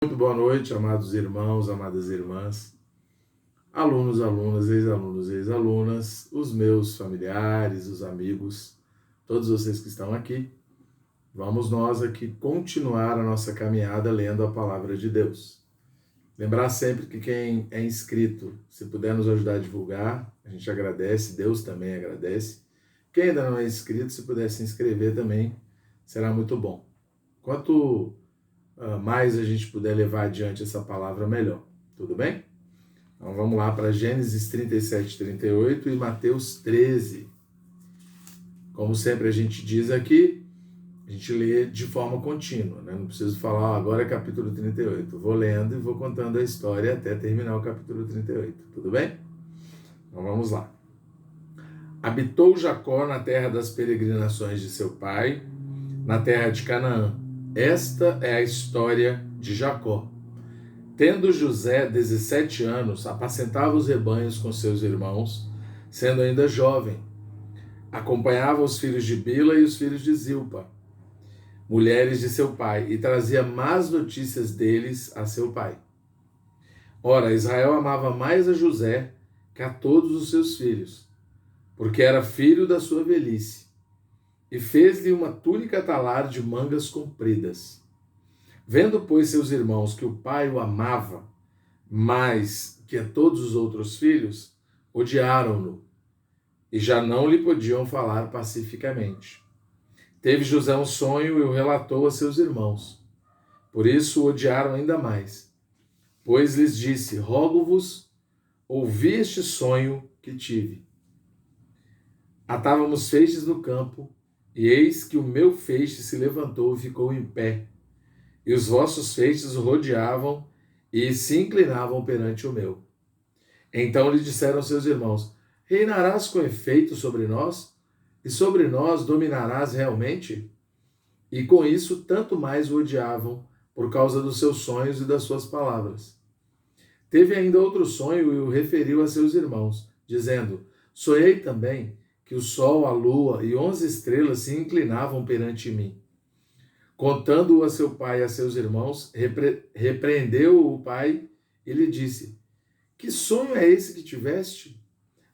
Muito boa noite, amados irmãos, amadas irmãs, alunos, alunas, ex-alunos, ex-alunas, os meus familiares, os amigos, todos vocês que estão aqui. Vamos nós aqui continuar a nossa caminhada lendo a palavra de Deus. Lembrar sempre que quem é inscrito, se puder nos ajudar a divulgar, a gente agradece, Deus também agradece. Quem ainda não é inscrito, se puder se inscrever também, será muito bom. Quanto mais a gente puder levar adiante essa palavra, melhor. Tudo bem? Então vamos lá para Gênesis 37, 38 e Mateus 13. Como sempre a gente diz aqui, a gente lê de forma contínua, né? Não preciso falar, agora é capítulo 38. Vou lendo e vou contando a história até terminar o capítulo 38. Tudo bem? Então vamos lá. Habitou Jacó na terra das peregrinações de seu pai, na terra de Canaã. Esta é a história de Jacó. Tendo José 17 anos, apacentava os rebanhos com seus irmãos, sendo ainda jovem. Acompanhava os filhos de Bila e os filhos de Zilpa, mulheres de seu pai, e trazia más notícias deles a seu pai. Ora, Israel amava mais a José que a todos os seus filhos, porque era filho da sua velhice, e fez-lhe uma túnica talar de mangas compridas. Vendo, pois, seus irmãos que o pai o amava mais que a todos os outros filhos, odiaram-no e já não lhe podiam falar pacificamente. Teve José um sonho e o relatou a seus irmãos. Por isso o odiaram ainda mais. Pois lhes disse: rogo-vos, ouvi este sonho que tive. Atávamos feixes no campo, e eis que o meu feixe se levantou e ficou em pé, e os vossos feixes o rodeavam e se inclinavam perante o meu. Então lhe disseram seus irmãos: reinarás com efeito sobre nós? E sobre nós dominarás realmente? E com isso tanto mais o odiavam, por causa dos seus sonhos e das suas palavras. Teve ainda outro sonho e o referiu a seus irmãos, dizendo: sonhei também que o sol, a lua e 11 estrelas se inclinavam perante mim. Contando-o a seu pai e a seus irmãos, repreendeu o pai e lhe disse: que sonho é esse que tiveste?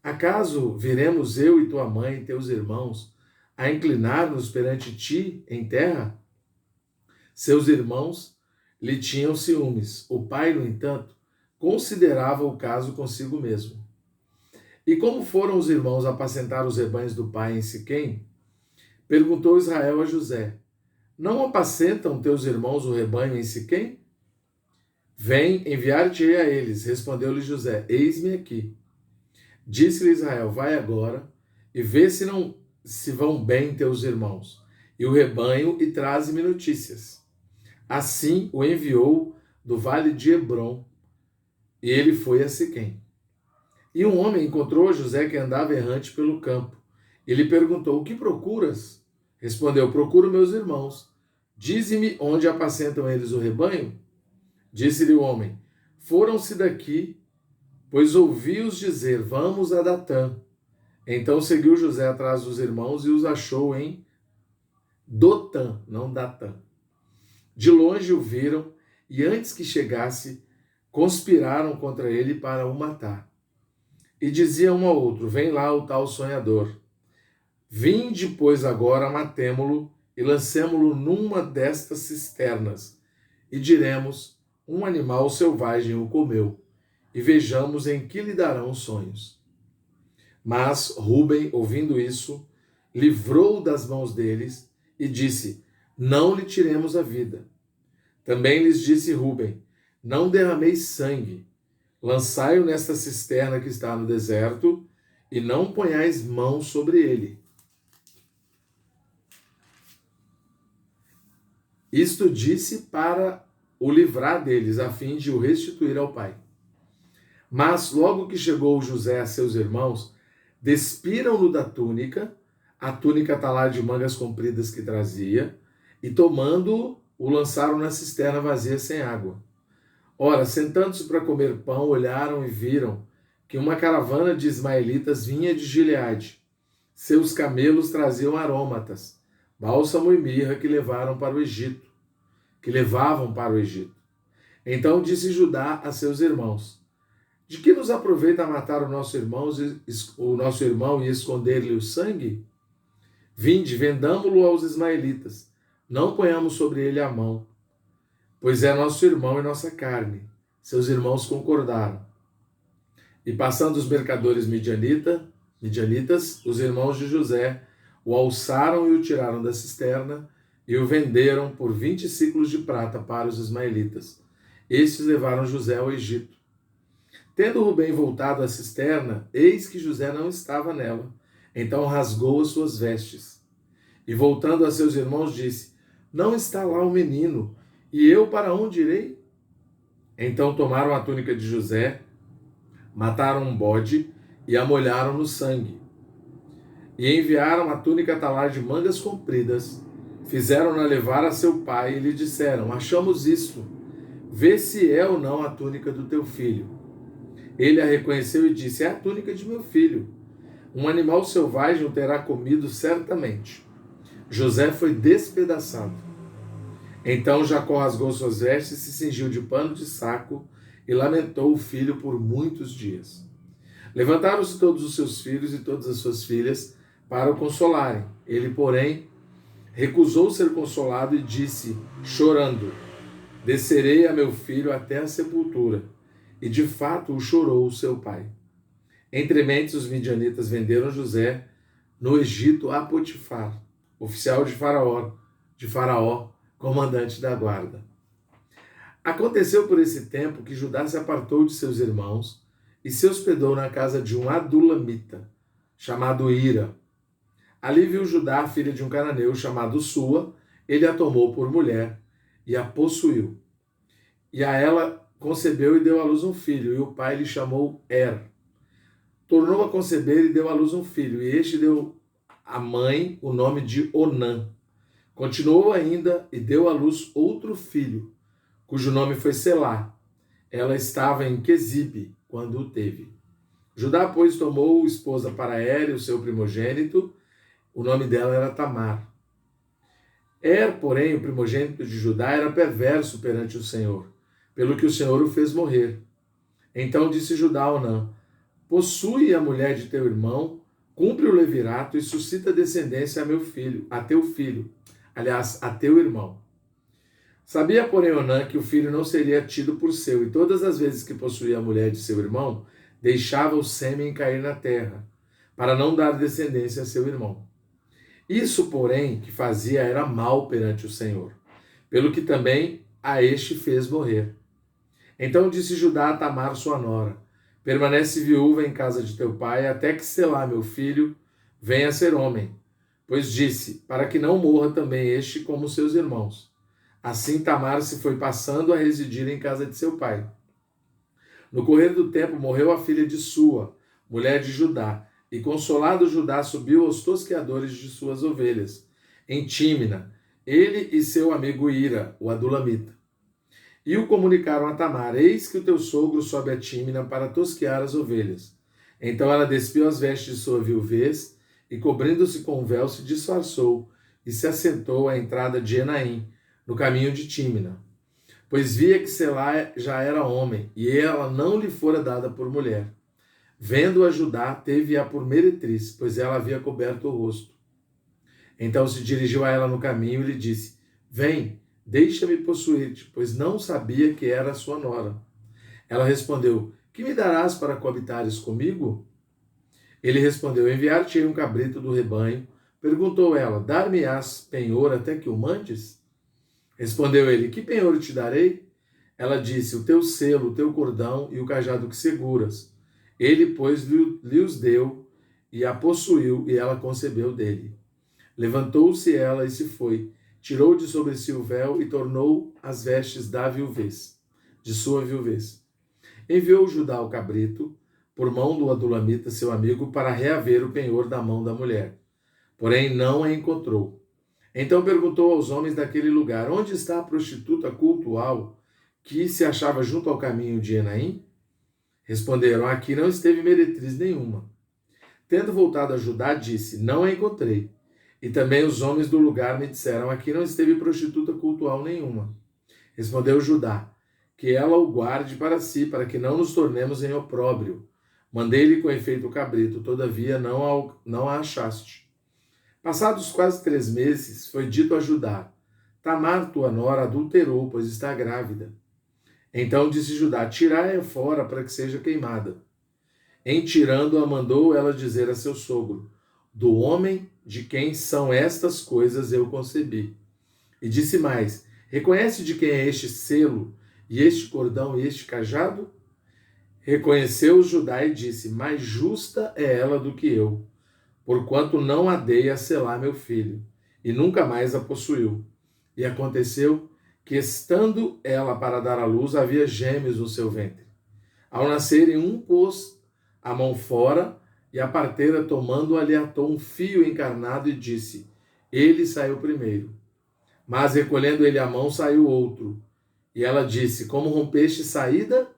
Acaso viremos eu e tua mãe e teus irmãos a inclinar-nos perante ti em terra? Seus irmãos lhe tinham ciúmes. O pai, no entanto, considerava o caso consigo mesmo. E como foram os irmãos apacentar os rebanhos do pai em Siquém? Perguntou Israel a José: não apacentam teus irmãos o rebanho em Siquém? Vem, enviar-te-ei a eles. Respondeu-lhe José: eis-me aqui. Disse-lhe Israel: vai agora e vê se vão bem teus irmãos e o rebanho, e traze-me notícias. Assim o enviou do vale de Hebrom, e ele foi a Siquém. E um homem encontrou José que andava errante pelo campo. E lhe perguntou: o que procuras? Respondeu: procuro meus irmãos. Dize-me onde apacentam eles o rebanho? Disse-lhe o homem: foram-se daqui, pois ouvi-os dizer: vamos a Datã. Então seguiu José atrás dos irmãos e os achou em Dotã, não Datã. De longe o viram, e antes que chegasse, conspiraram contra ele para o matar. E dizia um ao outro: vem lá o tal sonhador. Vinde, pois, agora, matemo-lo e lancemo-lo numa destas cisternas, e diremos: um animal selvagem o comeu, e vejamos em que lhe darão os sonhos. Mas Rúben, ouvindo isso, livrou-o das mãos deles e disse: não lhe tiremos a vida. Também lhes disse Rúben: não derrameis sangue, lançai-o nesta cisterna que está no deserto, e não ponhais mão sobre ele. Isto disse para o livrar deles, a fim de o restituir ao pai. Mas logo que chegou José a seus irmãos, despiram-no da túnica, a túnica talar de mangas compridas que trazia, e tomando-o, o lançaram na cisterna vazia sem água. Ora, sentando-se para comer pão, olharam e viram que uma caravana de ismaelitas vinha de Gileade. Seus camelos traziam aromatas, bálsamo e mirra que levavam para o Egito. Então disse Judá a seus irmãos: de que nos aproveita matar o nosso irmão e esconder-lhe o sangue? Vinde, vendamo-lo aos ismaelitas. Não ponhamos sobre ele a mão, pois é nosso irmão e nossa carne. Seus irmãos concordaram. E passando os mercadores midianitas, os irmãos de José o alçaram e o tiraram da cisterna e o venderam por 20 siclos de prata para os ismaelitas. Estes levaram José ao Egito. Tendo Rubem voltado à cisterna, eis que José não estava nela. Então rasgou as suas vestes. E voltando a seus irmãos, disse: não está lá o menino, e eu para onde irei? Então tomaram a túnica de José, mataram um bode e a molharam no sangue. E enviaram a túnica talar de mangas compridas, fizeram-na levar a seu pai e lhe disseram: achamos isto, vê se é ou não a túnica do teu filho. Ele a reconheceu e disse: é a túnica de meu filho. Um animal selvagem o terá comido certamente. José foi despedaçado. Então Jacó rasgou suas vestes, se cingiu de pano de saco e lamentou o filho por muitos dias. Levantaram-se todos os seus filhos e todas as suas filhas para o consolarem. Ele, porém, recusou ser consolado e disse, chorando: descerei a meu filho até a sepultura. E de fato o chorou o seu pai. Entrementes os midianitas venderam José no Egito a Potifar, oficial de Faraó, comandante da guarda. Aconteceu por esse tempo que Judá se apartou de seus irmãos e se hospedou na casa de um adulamita, chamado Ira. Ali viu Judá a filha de um cananeu chamado Sua, ele a tomou por mulher e a possuiu. E a ela concebeu e deu à luz um filho, e o pai lhe chamou Tornou a conceber e deu à luz um filho, e este deu à mãe o nome de Onã. Continuou ainda e deu à luz outro filho, cujo nome foi Selá. Ela estava em Quezibe quando o teve. Judá, pois, tomou esposa para o seu primogênito. O nome dela era Tamar. Porém, o primogênito de Judá, era perverso perante o Senhor, pelo que o Senhor o fez morrer. Então disse Judá a Onã: possui a mulher de teu irmão, cumpre o levirato e suscita descendência a teu filho, aliás, a teu irmão. Sabia, porém, Onã que o filho não seria tido por seu, e todas as vezes que possuía a mulher de seu irmão, deixava o sêmen cair na terra, para não dar descendência a seu irmão. Isso, porém, que fazia era mal perante o Senhor, pelo que também a este fez morrer. Então disse Judá a Tamar, sua nora: permanece viúva em casa de teu pai, até que Selá, meu filho, venha a ser homem. Pois disse, para que não morra também este como seus irmãos. Assim Tamar se foi passando a residir em casa de seu pai. No correr do tempo morreu a filha de Sua, mulher de Judá, e consolado Judá subiu aos tosqueadores de suas ovelhas, em Tímina, ele e seu amigo Ira, o adulamita. E o comunicaram a Tamar: eis que o teu sogro sobe a Tímina para tosquear as ovelhas. Então ela despiu as vestes de sua viuvez, e cobrindo-se com um véu se disfarçou, e se assentou à entrada de Enaim, no caminho de Tímina. Pois via que Selá já era homem, e ela não lhe fora dada por mulher. Vendo-a Judá, teve-a por meretriz, pois ela havia coberto o rosto. Então se dirigiu a ela no caminho e lhe disse: vem, deixa-me possuir-te, pois não sabia que era sua nora. Ela respondeu: que me darás para coabitares comigo? Ele respondeu: enviar-te-ei um cabrito do rebanho. Perguntou ela: dar-me-ás penhor até que o mandes? Respondeu ele: que penhor te darei? Ela disse: o teu selo, o teu cordão e o cajado que seguras. Ele, pois, lhe os deu e a possuiu, e ela concebeu dele. Levantou-se ela e se foi, tirou de sobre si o véu e tornou as vestes de sua viuvez. Enviou Judá o cabrito, por mão do adulamita, seu amigo, para reaver o penhor da mão da mulher. Porém, não a encontrou. Então perguntou aos homens daquele lugar: onde está a prostituta cultual que se achava junto ao caminho de Enaim? Responderam: aqui não esteve meretriz nenhuma. Tendo voltado a Judá, disse: não a encontrei. E também os homens do lugar me disseram: aqui não esteve prostituta cultual nenhuma. Respondeu Judá: que ela o guarde para si, para que não nos tornemos em opróbrio. Mandei-lhe com efeito o cabrito, todavia não a achaste. Passados quase 3 meses, foi dito a Judá: Tamar, tua nora, adulterou, pois está grávida. Então disse Judá: tirai-a fora para que seja queimada. Em tirando-a, mandou ela dizer a seu sogro: do homem de quem são estas coisas eu concebi. E disse mais: reconhece de quem é este selo, e este cordão e este cajado? Reconheceu Judá e disse: mais justa é ela do que eu, porquanto não a dei a selar meu filho, e nunca mais a possuiu. E aconteceu que, estando ela para dar à luz, havia gêmeos no seu ventre. Ao nascerem, um pôs a mão fora, e a parteira, tomando-a, lhe atou um fio encarnado e disse: ele saiu primeiro. Mas, recolhendo ele a mão, saiu outro. E ela disse: como rompeste saída?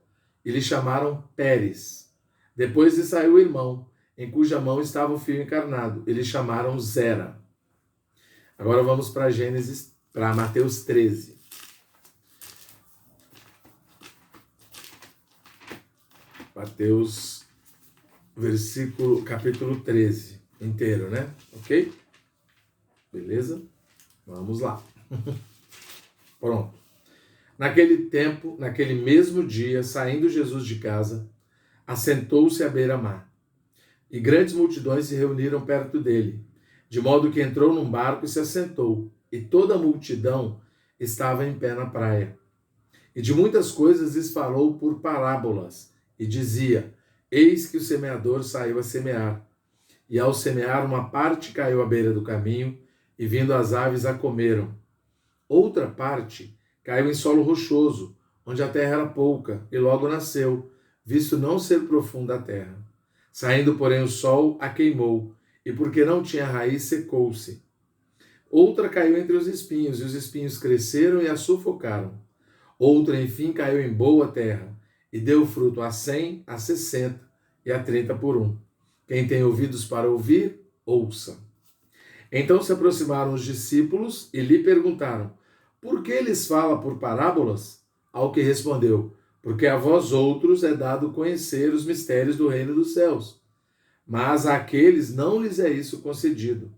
E lhe chamaram Pérez. Depois lhe saiu o irmão, em cuja mão estava o fio encarnado. E lhe chamaram Zera. Agora vamos para Mateus 13. Mateus, capítulo 13, inteiro, né? Ok? Beleza? Vamos lá. Pronto. Naquele tempo, naquele mesmo dia, saindo Jesus de casa, assentou-se à beira-mar. E grandes multidões se reuniram perto dele, de modo que entrou num barco e se assentou, e toda a multidão estava em pé na praia. E de muitas coisas lhes falou por parábolas, e dizia: eis que o semeador saiu a semear. E ao semear, uma parte caiu à beira do caminho, e vindo as aves a comeram. Outra parte caiu em solo rochoso, onde a terra era pouca, e logo nasceu, visto não ser profunda a terra. Saindo, porém, o sol a queimou, e porque não tinha raiz, secou-se. Outra caiu entre os espinhos, e os espinhos cresceram e a sufocaram. Outra, enfim, caiu em boa terra, e deu fruto a 100, a 60 e a 30 por um. Quem tem ouvidos para ouvir, ouça. Então se aproximaram os discípulos e lhe perguntaram: por que lhes fala por parábolas? Ao que respondeu: porque a vós outros é dado conhecer os mistérios do reino dos céus. Mas àqueles não lhes é isso concedido.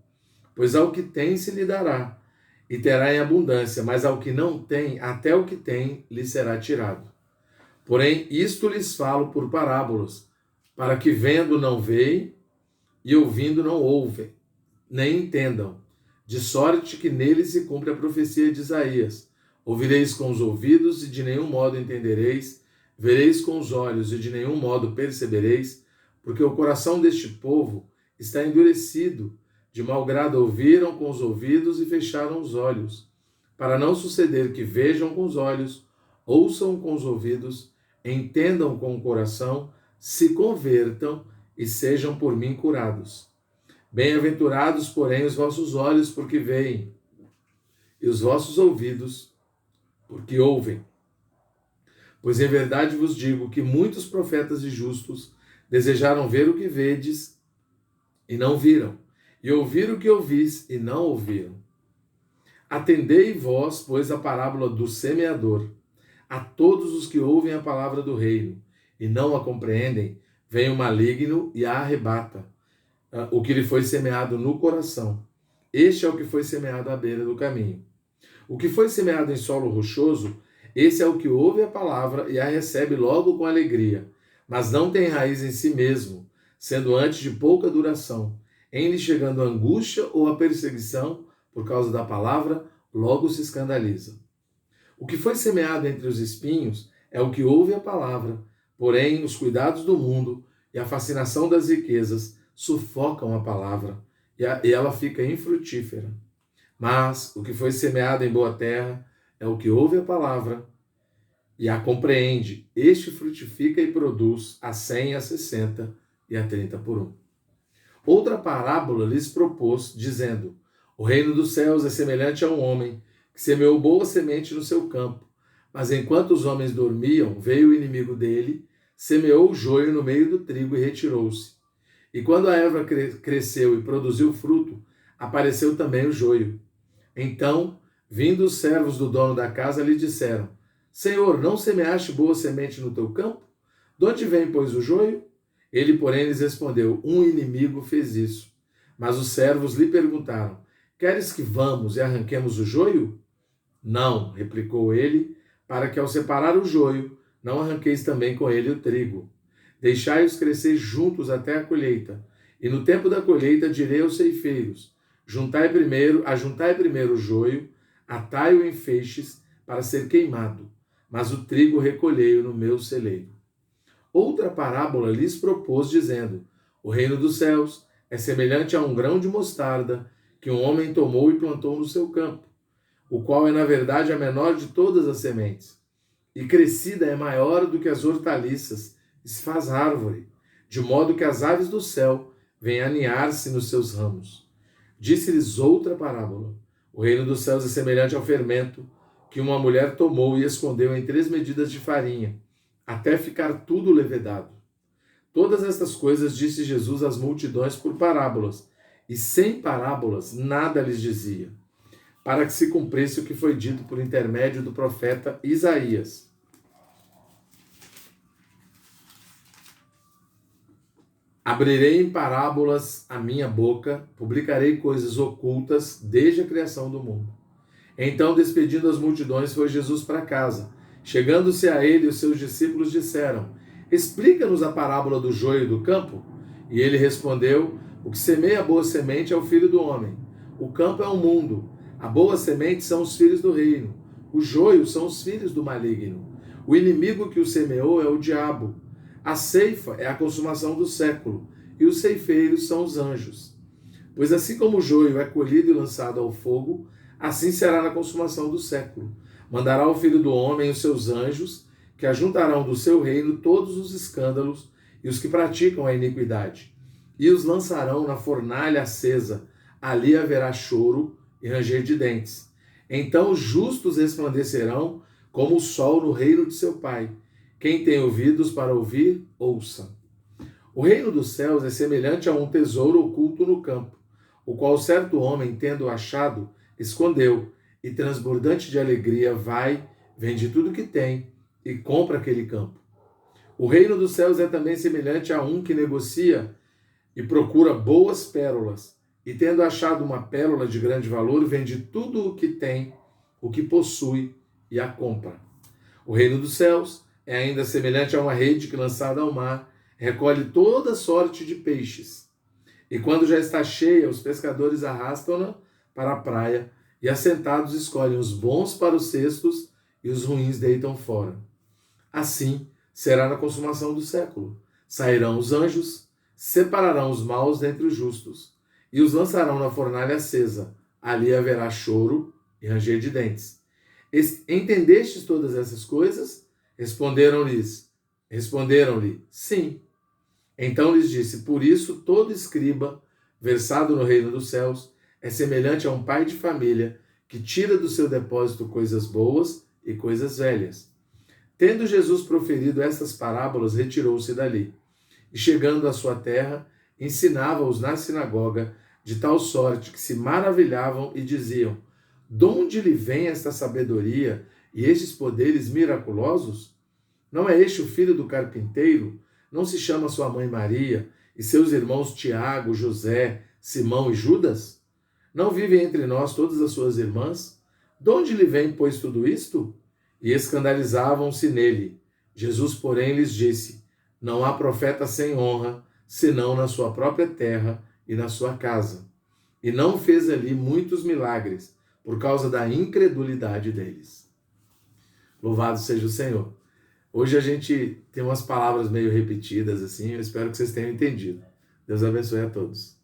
Pois ao que tem se lhe dará, e terá em abundância, mas ao que não tem, até o que tem lhe será tirado. Porém, isto lhes falo por parábolas, para que vendo não veem, e ouvindo não ouvem, nem entendam, de sorte que neles se cumpre a profecia de Isaías: ouvireis com os ouvidos e de nenhum modo entendereis, vereis com os olhos e de nenhum modo percebereis, porque o coração deste povo está endurecido, de mau grado ouviram com os ouvidos e fecharam os olhos, para não suceder que vejam com os olhos, ouçam com os ouvidos, entendam com o coração, se convertam e sejam por mim curados. Bem-aventurados, porém, os vossos olhos, porque veem, e os vossos ouvidos, porque ouvem. Pois em verdade vos digo que muitos profetas e justos desejaram ver o que vedes e não viram, e ouvir o que ouvis e não ouviram. Atendei vós, pois, a parábola do semeador. A todos os que ouvem a palavra do reino e não a compreendem, vem o maligno e a arrebata o que lhe foi semeado no coração. Este é o que foi semeado à beira do caminho. O que foi semeado em solo rochoso, esse é o que ouve a palavra e a recebe logo com alegria, mas não tem raiz em si mesmo, sendo antes de pouca duração. Em lhe chegando a angústia ou a perseguição por causa da palavra, logo se escandaliza. O que foi semeado entre os espinhos é o que ouve a palavra, porém os cuidados do mundo e a fascinação das riquezas sufocam a palavra e ela fica infrutífera. Mas o que foi semeado em boa terra é o que ouve a palavra e a compreende. Este frutifica e produz a 100, a 60 e a 30 por um. Outra parábola lhes propôs, dizendo: o reino dos céus é semelhante a um homem que semeou boa semente no seu campo. Mas enquanto os homens dormiam, veio o inimigo dele, semeou o joio no meio do trigo e retirou-se. E quando a erva cresceu e produziu fruto, apareceu também o joio. Então, vindo os servos do dono da casa, lhe disseram: Senhor, não semeaste boa semente no teu campo? De onde vem, pois, o joio? Ele, porém, lhes respondeu: um inimigo fez isso. Mas os servos lhe perguntaram: queres que vamos e arranquemos o joio? Não, replicou ele, para que ao separar o joio, não arranqueis também com ele o trigo. Deixai-os crescer juntos até a colheita. E no tempo da colheita direi aos ceifeiros: ajuntai primeiro o joio, atai-o em feixes para ser queimado, mas o trigo recolhei-o no meu celeiro. Outra parábola lhes propôs, dizendo: o reino dos céus é semelhante a um grão de mostarda que um homem tomou e plantou no seu campo, o qual é na verdade a menor de todas as sementes. E crescida é maior do que as hortaliças, e se faz árvore, de modo que as aves do céu vêm aninhar-se nos seus ramos. Disse-lhes outra parábola: o reino dos céus é semelhante ao fermento que uma mulher tomou e escondeu em 3 medidas de farinha, até ficar tudo levedado. Todas estas coisas disse Jesus às multidões por parábolas, e sem parábolas nada lhes dizia, para que se cumprisse o que foi dito por intermédio do profeta Isaías. Abrirei em parábolas a minha boca, publicarei coisas ocultas desde a criação do mundo. Então, despedindo as multidões, foi Jesus para casa. Chegando-se a ele, os seus discípulos disseram: explica-nos a parábola do joio e do campo. E ele respondeu: o que semeia a boa semente é o filho do homem. O campo é o mundo. A boa semente são os filhos do reino. O joio são os filhos do maligno. O inimigo que o semeou é o diabo. A ceifa é a consumação do século, e os ceifeiros são os anjos. Pois assim como o joio é colhido e lançado ao fogo, assim será na consumação do século. Mandará o Filho do Homem os seus anjos, que ajuntarão do seu reino todos os escândalos e os que praticam a iniquidade, e os lançarão na fornalha acesa. Ali haverá choro e ranger de dentes. Então os justos resplandecerão como o sol no reino de seu Pai. Quem tem ouvidos para ouvir, ouça. O reino dos céus é semelhante a um tesouro oculto no campo, o qual certo homem, tendo achado, escondeu, e transbordante de alegria vai, vende tudo que tem e compra aquele campo. O reino dos céus é também semelhante a um que negocia e procura boas pérolas, e tendo achado uma pérola de grande valor, vende tudo o que tem, o que possui, e a compra. O reino dos céus é ainda semelhante a uma rede que, lançada ao mar, recolhe toda sorte de peixes. E quando já está cheia, os pescadores arrastam-na para a praia, e assentados escolhem os bons para os cestos, e os ruins deitam fora. Assim será na consumação do século. Sairão os anjos, separarão os maus dentre os justos, e os lançarão na fornalha acesa. Ali haverá choro e ranger de dentes. Entendestes todas essas coisas? Responderam-lhe, sim. Então lhes disse: por isso todo escriba, versado no reino dos céus, é semelhante a um pai de família que tira do seu depósito coisas boas e coisas velhas. Tendo Jesus proferido estas parábolas, retirou-se dali. E chegando à sua terra, ensinava-os na sinagoga, de tal sorte que se maravilhavam e diziam: de onde lhe vem esta sabedoria e estes poderes miraculosos? Não é este o filho do carpinteiro? Não se chama sua mãe Maria e seus irmãos Tiago, José, Simão e Judas? Não vivem entre nós todas as suas irmãs? De onde lhe vem, pois, tudo isto? E escandalizavam-se nele. Jesus, porém, lhes disse: não há profeta sem honra, senão na sua própria terra e na sua casa. E não fez ali muitos milagres, por causa da incredulidade deles. Louvado seja o Senhor. Hoje a gente tem umas palavras meio repetidas assim, eu espero que vocês tenham entendido. Deus abençoe a todos.